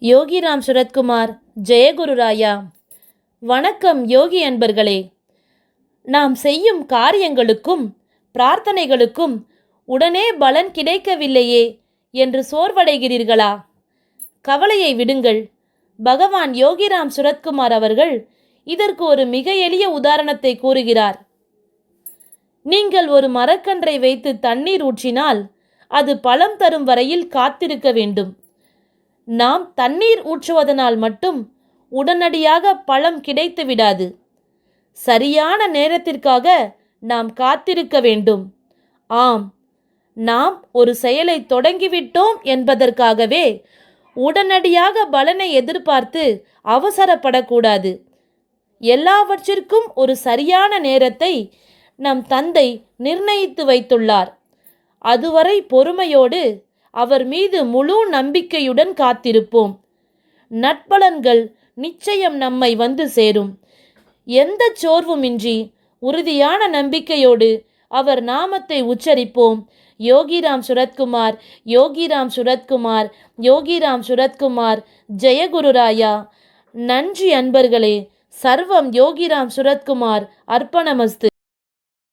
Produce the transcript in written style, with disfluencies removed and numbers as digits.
யோகிராம் சுரத்குமார். ஜெயகுருராயா. வணக்கம் யோகி அன்பர்களே. நாம் செய்யும் காரியங்களுக்கும் பிரார்த்தனைகளுக்கும் உடனே பலன் கிடைக்கவில்லையே என்று சோர்வடைகிறீர்களா? கவலையை விடுங்கள். பகவான் யோகிராம் சுரத்குமார் அவர்கள் இதற்கு ஒரு மிக எளிய உதாரணத்தை கூறுகிறார். நீங்கள் ஒரு மரக்கன்றை வைத்து தண்ணீர் ஊற்றினால் அது பழம் தரும் வரையில் காத்திருக்க வேண்டும். நாம் தண்ணீர் ஊற்றுவதனால் மட்டும் உடனடியாக பழம் கிடைத்து விடாது. சரியான நேரத்திற்காக நாம் காத்திருக்க வேண்டும். ஆம், நாம் ஒரு செயலை தொடங்கிவிட்டோம் என்பதற்காகவே உடனடியாக பலனை எதிர்பார்த்து அவசரப்படக்கூடாது. எல்லாவற்றிற்கும் ஒரு சரியான நேரத்தை நம் தந்தை நிர்ணயித்து வைத்துள்ளார். அதுவரை பொறுமையோடு அவர் மீது முழு நம்பிக்கையுடன் காத்திருப்போம். நற்பலன்கள் நிச்சயம் நம்மை வந்து சேரும். எந்த சோர்வுமின்றி உறுதியான நம்பிக்கையோடு அவர் நாமத்தை உச்சரிப்போம். யோகிராம் சுரத்குமார், யோகிராம் சுரத்குமார், யோகிராம் சுரத்குமார். ஜெயகுருராயா. நன்றி அன்பர்களே. சர்வம் யோகிராம் சுரத்குமார். அர்ப்பணமஸ்து.